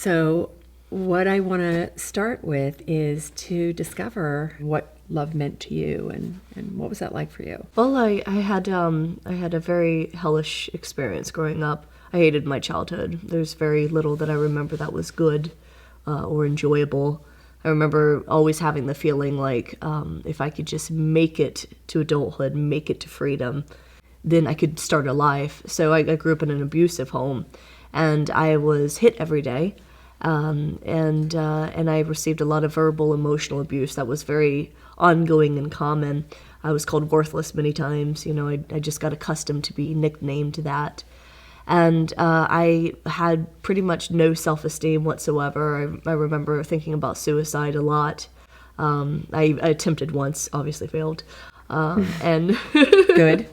So what I want to start with is to discover what love meant to you and what was that like for you? Well, I had a very hellish experience growing up. I hated my childhood. There's very little that I remember that was good or enjoyable. I remember always having the feeling like if I could just make it to adulthood, make it to freedom, then I could start a life. So I grew up in an abusive home, and I was hit every day, and I received a lot of verbal, emotional abuse that was very ongoing and common. I was called worthless many times. I just got accustomed to be nicknamed that. And I had pretty much no self-esteem whatsoever. I remember thinking about suicide a lot. I attempted once, obviously failed. And Good.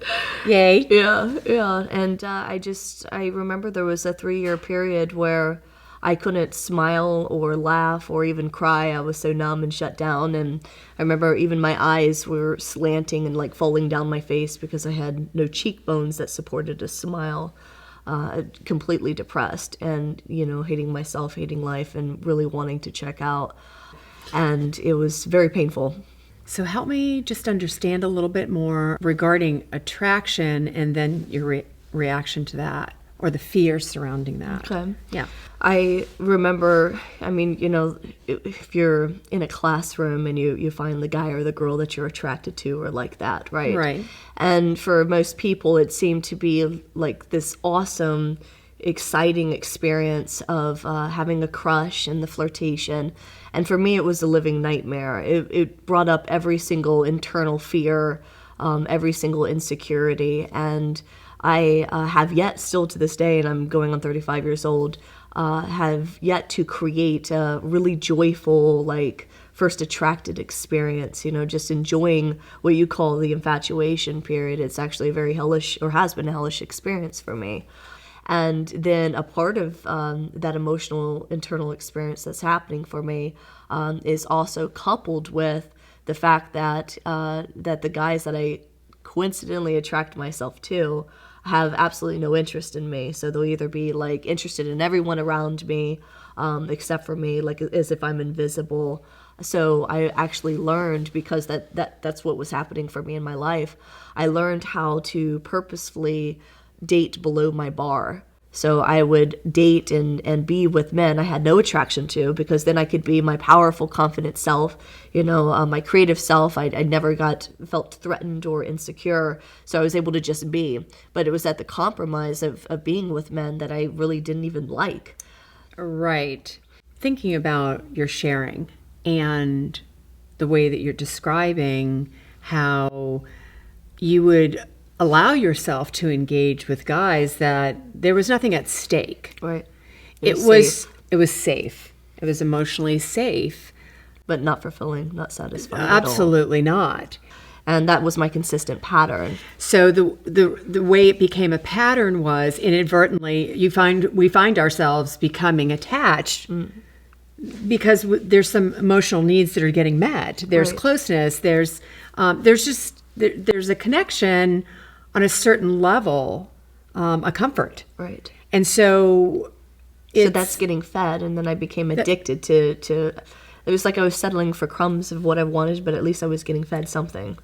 Yay. yeah. And I remember there was a 3-year period where I couldn't smile or laugh or even cry. I was so numb and shut down. And I remember even my eyes were slanting and like falling down my face because I had no cheekbones that supported a smile. Completely depressed and, hating myself, hating life, and really wanting to check out. And it was very painful. So help me just understand a little bit more regarding attraction and then your reaction to that or the fear surrounding that. Okay. Yeah. I remember, if you're in a classroom and you find the guy or the girl that you're attracted to or like that, right? Right. And for most people, it seemed to be like this awesome, exciting experience of having a crush and the flirtation. And for me, it was a living nightmare. It brought up every single internal fear, every single insecurity. And I have yet, still to this day, and I'm going on 35 years old, have yet to create a really joyful, first attracted experience, just enjoying what you call the infatuation period. It's actually a very hellish, or has been a hellish experience for me. And then a part of that emotional internal experience that's happening for me is also coupled with the fact that that the guys that I coincidentally attract myself to have absolutely no interest in me. So they'll either be interested in everyone around me except for me, as if I'm invisible. So I actually learned, because that's what was happening for me in my life, I learned how to purposefully date below my bar. So I would date and be with men I had no attraction to, because then I could be my powerful, confident self, my creative self. I never felt threatened or insecure, so I was able to just be. But it was at the compromise of being with men that I really didn't even like. Right. Thinking about your sharing and the way that you're describing how you would allow yourself to engage with guys that there was nothing at stake. Right. It was safe. It was emotionally safe. But not fulfilling, not satisfying at all. Absolutely not. And that was my consistent pattern. So the way it became a pattern was inadvertently we find ourselves becoming attached because there's some emotional needs that are getting met. There's Right. closeness. There's a connection on a certain level, a comfort. Right. And so that's getting fed, and then I became addicted to it was like I was settling for crumbs of what I wanted, but at least I was getting fed something.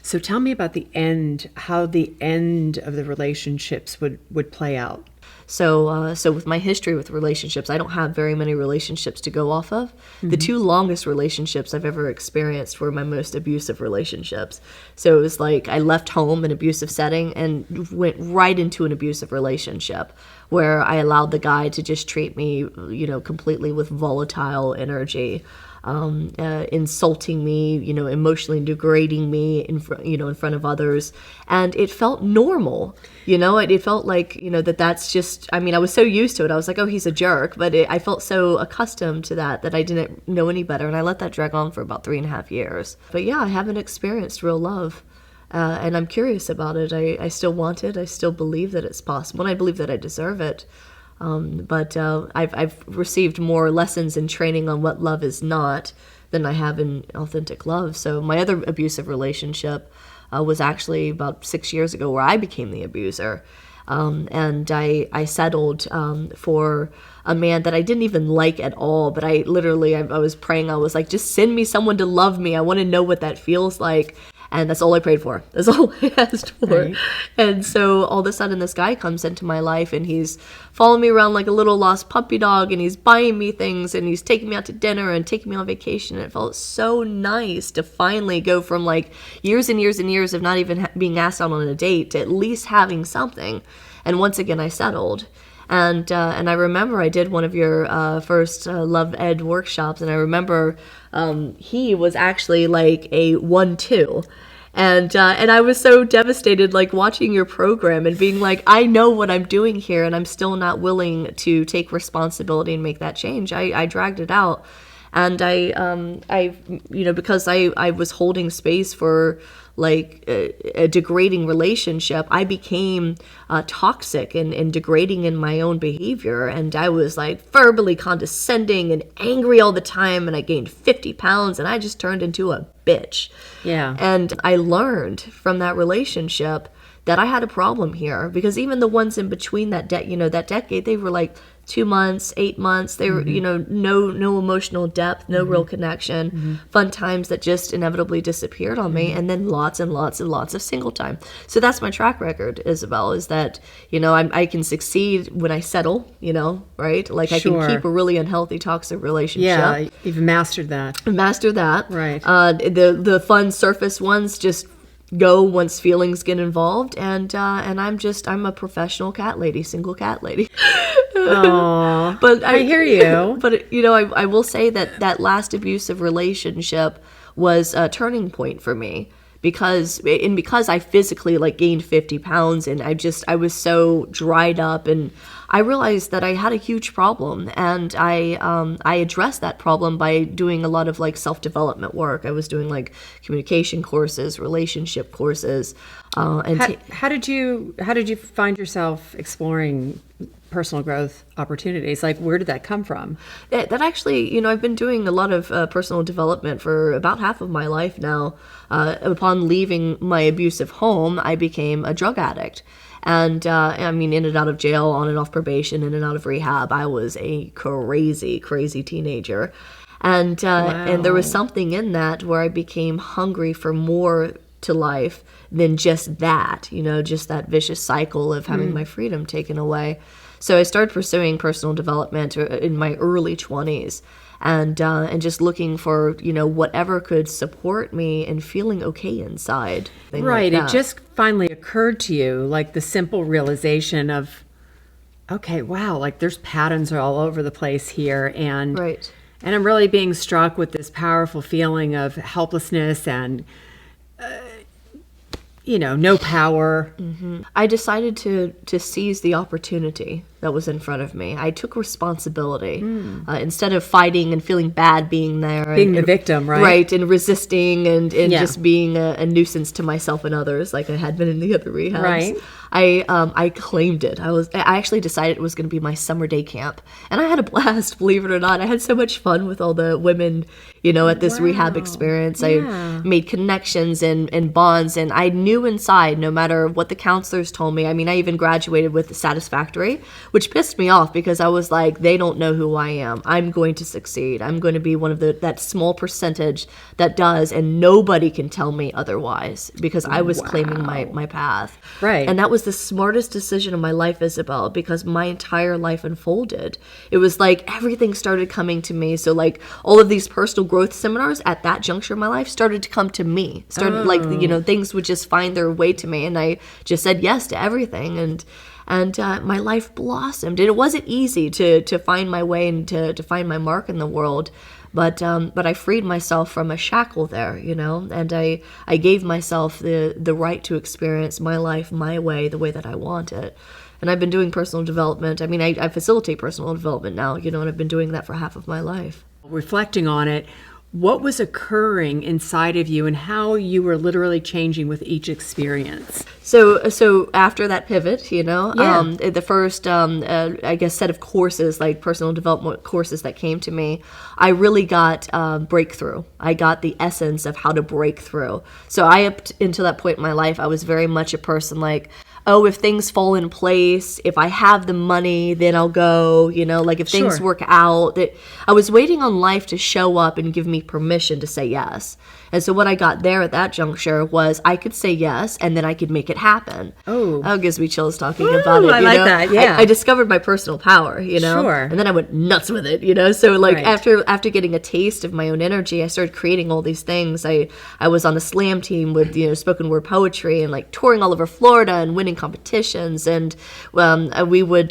So tell me about the end, how the end of the relationships would play out. So with my history with relationships, I don't have very many relationships to go off of. Mm-hmm. The 2 longest relationships I've ever experienced were my most abusive relationships. So it was like I left home, an abusive setting, and went right into an abusive relationship where I allowed the guy to just treat me, completely with volatile energy. Insulting me, emotionally degrading me in front of others, and it felt normal. It felt like that's just. I mean, I was so used to it. I was like, oh, he's a jerk, but I felt so accustomed to that I didn't know any better, and I let that drag on for about 3.5 years. But yeah, I haven't experienced real love. And I'm curious about it. I still want it. I still believe that it's possible, and I believe that I deserve it. But I've received more lessons and training on what love is not than I have in authentic love. So my other abusive relationship was actually about 6 years ago, where I became the abuser. And I settled for a man that I didn't even like at all, but I was praying. I was like, just send me someone to love me. I want to know what that feels like. And that's all I prayed for. That's all I asked for. Right. And so all of a sudden this guy comes into my life, and he's following me around like a little lost puppy dog, and he's buying me things, and he's taking me out to dinner and taking me on vacation. And it felt so nice to finally go from like years and years and years of not even being asked out on a date to at least having something. And once again, I settled. And I remember I did one of your first Love Ed workshops, and I remember he was actually like a 1-2. And I was so devastated, like watching your program and being like, I know what I'm doing here, and I'm still not willing to take responsibility and make that change. I dragged it out. And because I was holding space for like a degrading relationship, I became toxic and degrading in my own behavior. And I was like verbally condescending and angry all the time. And I gained 50 pounds, and I just turned into a bitch. Yeah. And I learned from that relationship that I had a problem here, because even the ones in between that decade, they were like 2 months, 8 months. They were, no emotional depth, no real connection, fun times that just inevitably disappeared on me, and then lots and lots and lots of single time. So that's my track record, Isabel, is that, I can succeed when I settle, right? Like I Sure. can keep a really unhealthy, toxic relationship. Yeah, you've mastered that. Master that. Right. The fun surface ones just go once feelings get involved, and I'm a professional cat lady, single cat lady. Oh, But I hear you. But I will say that last abusive relationship was a turning point for me, because I physically like gained 50 pounds, and I was so dried up, and I realized that I had a huge problem, and I addressed that problem by doing a lot of like self-development work. I was doing like communication courses, relationship courses, and How did you find yourself exploring personal growth opportunities? Like, where did that come from? that actually, I've been doing a lot of personal development for about half of my life now. Upon leaving my abusive home, I became a drug addict. And in and out of jail, on and off probation, in and out of rehab. I was a crazy, crazy teenager. And there was something in that where I became hungry for more to life than just that, just that vicious cycle of having my freedom taken away. So I started pursuing personal development in my early 20s. And just looking for, whatever could support me and feeling okay inside. Right. Like it just finally occurred to you, like the simple realization of, okay, wow, like there's patterns all over the place here. And, Right. and I'm really being struck with this powerful feeling of helplessness and, no power. I decided to seize the opportunity that was in front of me. I took responsibility instead of fighting and feeling bad being there. Being the victim, right? Right, and resisting and Yeah. just being a nuisance to myself and others like I had been in the other rehabs. Right. I claimed it. I actually decided it was going to be my summer day camp. And I had a blast, believe it or not. I had so much fun with all the women, at this rehab experience. Yeah. I made connections and bonds, and I knew inside, no matter what the counselors told me. I even graduated with satisfactory, which pissed me off because I was like, they don't know who I am. I'm going to succeed. I'm going to be one of that small percentage that does, and nobody can tell me otherwise, because I was claiming my path. Right. And that was the smartest decision of my life, Isabel, because my entire life unfolded. It was like everything started coming to me. So like all of these personal growth seminars at that juncture in my life started to come to me. Things would just find their way to me, and I just said yes to everything, and my life blossomed. And it wasn't easy to find my way and to find my mark in the world. But I freed myself from a shackle there, and I gave myself the right to experience my life my way, the way that I want it. And I've been doing personal development. I facilitate personal development now, and I've been doing that for half of my life. Reflecting on it, what was occurring inside of you and how you were literally changing with each experience? So after that pivot, Yeah. the first, set of courses, like personal development courses that came to me, I really got breakthrough. I got the essence of how to break through. So up until that point in my life, I was very much a person like, oh, if things fall in place, if I have the money, then I'll go, like if things Sure. work out. I was waiting on life to show up and give me permission to say yes. And so what I got there at that juncture was I could say yes, and then I could make it happen. Oh. That gives me chills talking about it. I like that, yeah. I discovered my personal power, Sure. and then I went nuts with it, So like Right. after getting a taste of my own energy, I started creating all these things. I was on a slam team with spoken word poetry and like touring all over Florida and winning competitions, and we would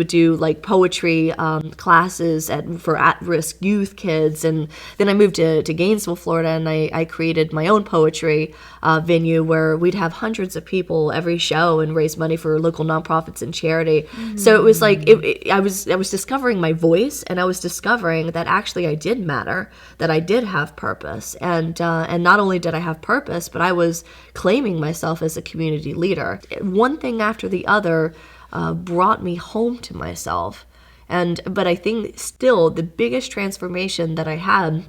do like poetry classes for at-risk youth kids, and then I moved to Gainesville, Florida, and I created my own poetry venue where we'd have hundreds of people every show and raise money for local nonprofits and charity. So it was like I was discovering my voice, and I was discovering that actually I did matter, that I did have purpose, and not only did I have purpose, but I was claiming myself as a community leader. One thing after the other brought me home to myself, but I think still the biggest transformation that I had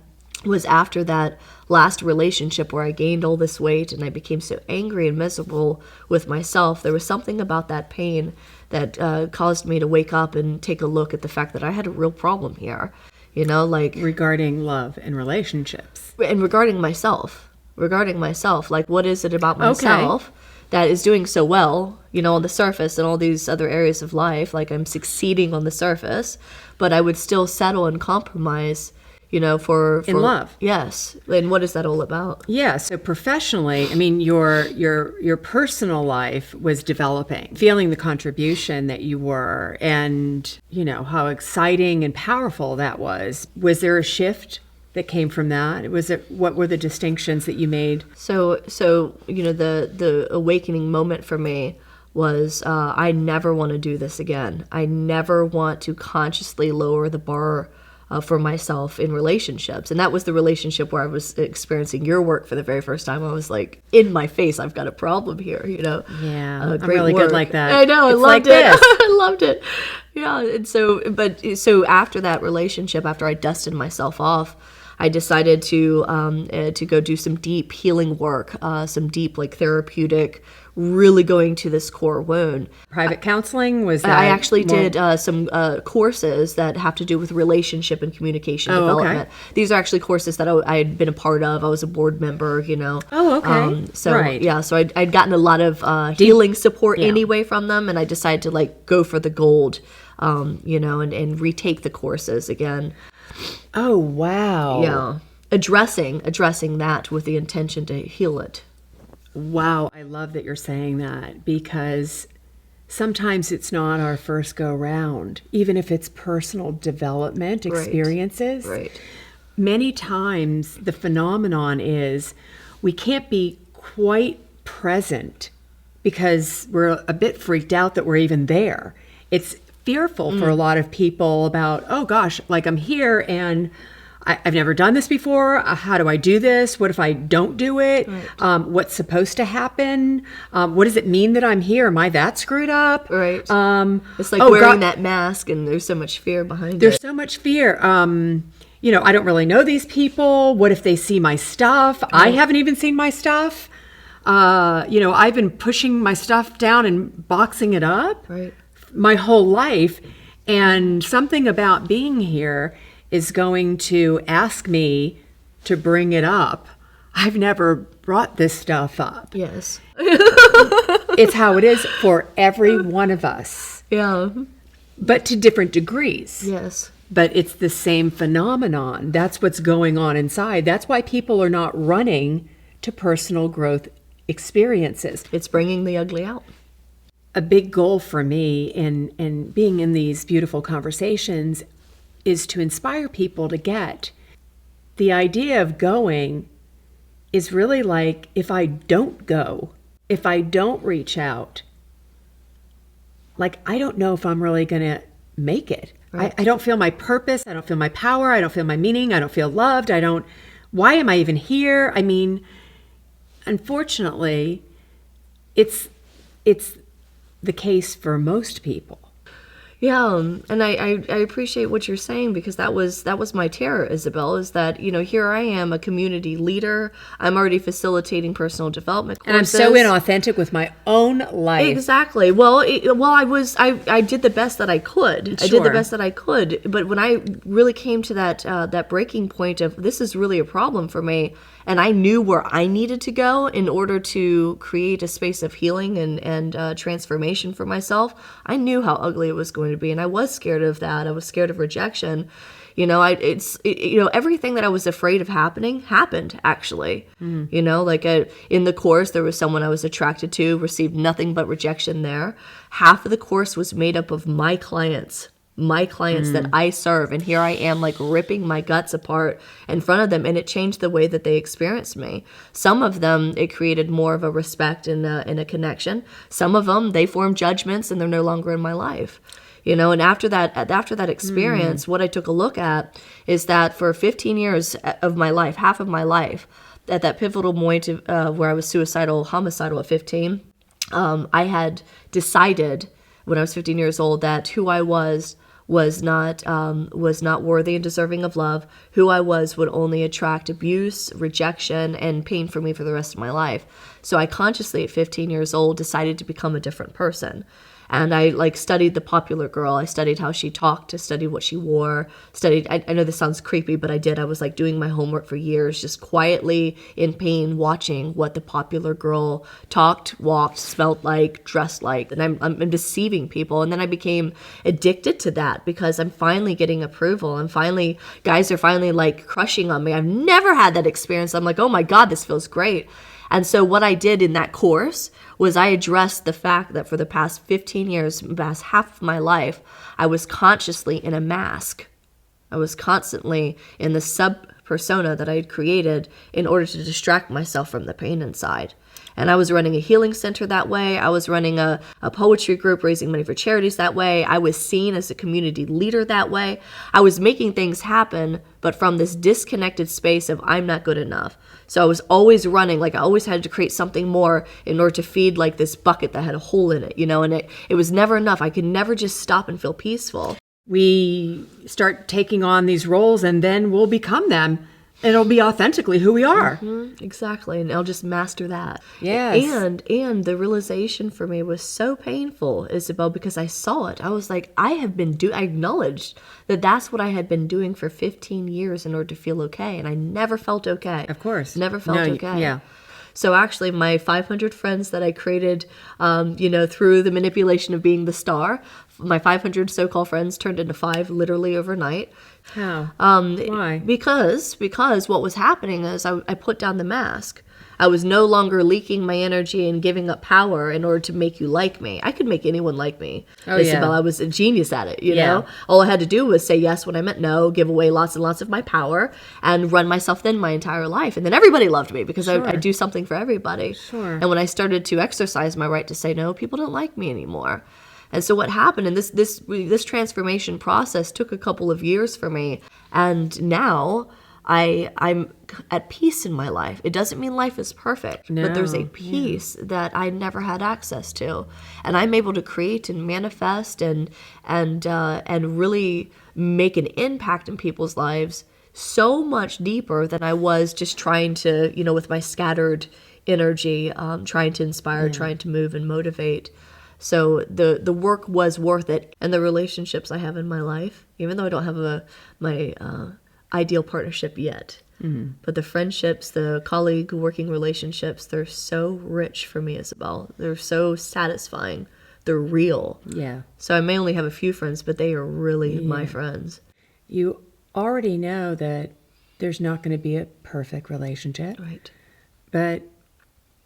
was after that last relationship where I gained all this weight and I became so angry and miserable with myself. There was something about that pain that caused me to wake up and take a look at the fact that I had a real problem here, like Regarding love and relationships. and regarding myself, like what is it about myself that is doing so well, on the surface and all these other areas of life, like I'm succeeding on the surface, but I would still settle and compromise, for In love. Yes. And what is that all about? Yeah, so professionally, I mean, your personal life was developing, feeling the contribution that you were, and how exciting and powerful that was. Was there a shift that came from that? What were the distinctions that you made? So the awakening moment for me was I never want to do this again. I never want to consciously lower the bar for myself in relationships. And that was the relationship where I was experiencing your work for the very first time. I was like, in my face, I've got a problem here, Yeah, I'm great really work. good like that. I know, I It's loved like it. this. I loved it. Yeah, and so after that relationship, after I dusted myself off, I decided to go do some deep healing work, some deep like therapeutic, really going to this core wound. Private counseling, was that? I actually more- did some courses that have to do with relationship and communication Oh, okay. development. These are actually courses that I had been a part of. I was a board member, Oh, okay. So Right. yeah, so I'd gotten a lot of healing support Yeah. anyway from them, and I decided to like go for the gold, and retake the courses again. Oh, wow. Yeah, addressing that with the intention to heal it. Wow, I love that you're saying that, because sometimes it's not our first go round, even if it's personal development experiences. Right. Many times the phenomenon is we can't be quite present because we're a bit freaked out that we're even there. It's fearful for a lot of people about, oh gosh, like I'm here and I've never done this before. How do I do this? What if I don't do it? Right. What's supposed to happen? What does it mean that I'm here? Am I that screwed up? Right. It's like oh, wearing God. that mask, and there's so much fear behind There's it. so much fear. I don't really know these people. What if they see my stuff? I haven't even seen my stuff. I've been pushing my stuff down and boxing it up Right. my whole life. And something about being here is going to ask me to bring it up. I've never brought this stuff up. Yes. It's how it is for every one of us, Yeah. but to different degrees. Yes. But it's the same phenomenon. That's what's going on inside. That's why people are not running to personal growth experiences. It's bringing the ugly out. A big goal for me in being in these beautiful conversations is to inspire people to get the idea of going is really like, if I don't go, if I don't reach out, like, I don't know if I'm really going to make it. Right. I don't feel my purpose. I don't feel my power. I don't feel my meaning. I don't feel loved. Why am I even here? I mean, unfortunately, it's the case for most people. Yeah, and I appreciate what you're saying, because that was my terror, Isabel, is that, here I am, a community leader. I'm already facilitating personal development courses. And I'm so inauthentic with my own life. Exactly. Well, I did the best that I could. I did the best that I could. But when I really came to that breaking point of, this is really a problem for me, and I knew where I needed to go in order to create a space of healing and transformation for myself, I knew how ugly it was going to be, and I was scared of that. I was scared of rejection. Everything that I was afraid of happened, actually. In the course, there was someone I was attracted to, received nothing but rejection there. Half of the course was made up of my clients that I serve. And here I am, like, ripping my guts apart in front of them. And it changed the way that they experienced me. Some of them, it created more of a respect and a connection. Some of them, they formed judgments and they're no longer in my life. And after that experience, what I took a look at is that for 15 years of my life, half of my life, at that pivotal point where I was homicidal at 15, I had decided when I was 15 years old that who I was not worthy and deserving of love. Who I was would only attract abuse, rejection, and pain for me for the rest of my life. So I consciously, at 15 years old, decided to become a different person. And I studied the popular girl. I studied how she talked. I studied what she wore. I know this sounds creepy, but I did. I was doing my homework for years, just quietly in pain, watching what the popular girl talked, walked, smelled like, dressed like. And I'm deceiving people. And then I became addicted to that because I'm finally getting approval. Guys are finally crushing on me. I've never had that experience. I'm like, oh my God, this feels great. And so what I did in that course was I addressed the fact that for the past 15 years, past half of my life, I was consciously in a mask. I was constantly in the sub-persona that I had created in order to distract myself from the pain inside. And I was running a healing center that way. I was running a poetry group, raising money for charities that way. I was seen as a community leader that way. I was making things happen, but from this disconnected space of I'm not good enough. So I was always running, I always had to create something more in order to feed this bucket that had a hole in it, and it was never enough. I could never just stop and feel peaceful. We start taking on these roles and then we'll become them. It'll be authentically who we are. Mm-hmm, exactly. And I'll just master that. Yes. And the realization for me was so painful, Isabel, because I saw it. I was like, I acknowledged that that's what I had been doing for 15 years in order to feel okay. And I never felt okay. Of course. Never felt okay. Yeah. So actually my 500 friends that I created, through the manipulation of being the star, my 500 so-called friends turned into 5 literally overnight. How? Why? Because what was happening is I put down the mask. I was no longer leaking my energy and giving up power in order to make you like me. I could make anyone like me, Isabel. Yeah. I was a genius at it, you know? All I had to do was say yes when I meant no, give away lots and lots of my power, and run myself thin my entire life. And then everybody loved me because I do something for everybody. Sure. And when I started to exercise my right to say no, people don't like me anymore. And so what happened, and this transformation process took a couple of years for me, and now I'm at peace in my life. It doesn't mean life is perfect, but there's a peace that I never had access to, and I'm able to create and manifest and really make an impact in people's lives so much deeper than I was just trying to, with my scattered energy, trying to inspire, trying to move and motivate. So the work was worth it, and the relationships I have in my life, even though I don't have my ideal partnership yet, but the friendships, the colleague working relationships, they're so rich for me, Isabel. They're so satisfying. They're real. Yeah. So I may only have a few friends, but they are really my friends. You already know that there's not going to be a perfect relationship. Right. But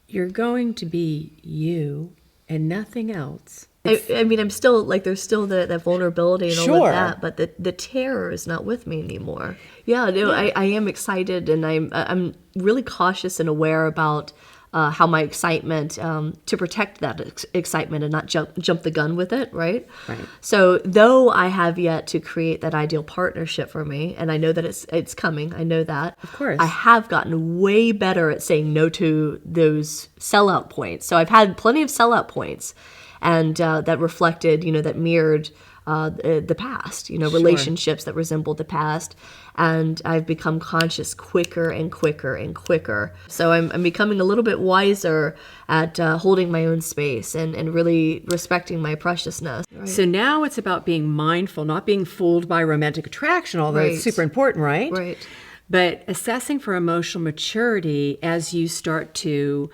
you're going to be you and nothing else. I mean, I'm still there's still that vulnerability and all Sure. of that, but the terror is not with me anymore. Yeah, no, I am excited, and I'm really cautious and aware about how my excitement, to protect that excitement and not jump the gun with it, right? Right. So though I have yet to create that ideal partnership for me, and I know that it's coming, I know that. Of course. I have gotten way better at saying no to those sellout points. So I've had plenty of sellout points, and that reflected, that mirrored the past, Sure. relationships that resembled the past. And I've become conscious quicker and quicker and quicker. So I'm becoming a little bit wiser at holding my own space and really respecting my preciousness. Right. So now it's about being mindful, not being fooled by romantic attraction, although it's Right. super important, right? Right. But assessing for emotional maturity as you start to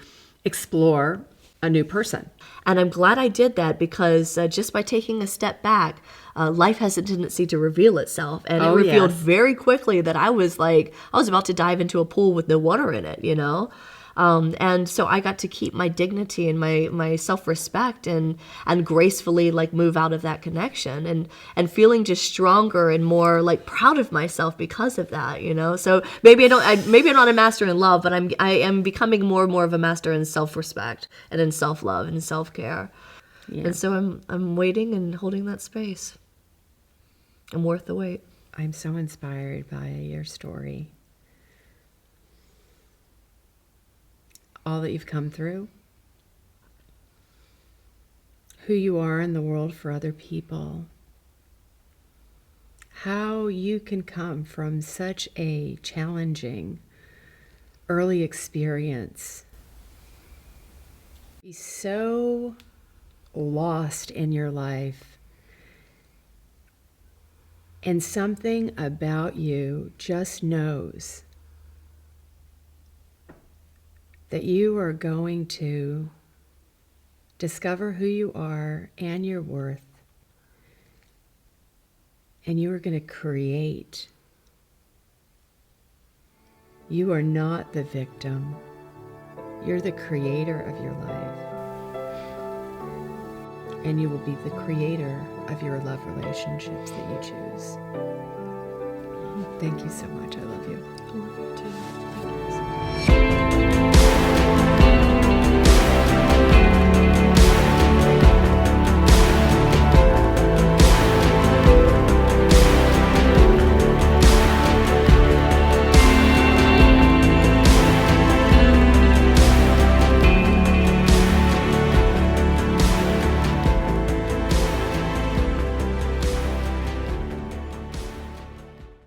explore a new person. And I'm glad I did that because just by taking a step back, life has a tendency to reveal itself. And it Oh, revealed yes. very quickly that I was about to dive into a pool with no water in it, And so I got to keep my dignity and my self-respect and gracefully move out of that connection and feeling just stronger and more proud of myself because of that, So maybe maybe I'm not a master in love, but I am becoming more and more of a master in self-respect and in self-love and self-care. Yeah. And so I'm waiting and holding that space. I'm worth the wait. I'm so inspired by your story. All that you've come through, who you are in the world for other people, how you can come from such a challenging early experience, be so lost in your life, and something about you just knows that you are going to discover who you are and your worth, and you are going to create. You are not the victim. You're the creator of your life. And you will be the creator of your love relationships that you choose. Thank you so much. I love you. I love you too.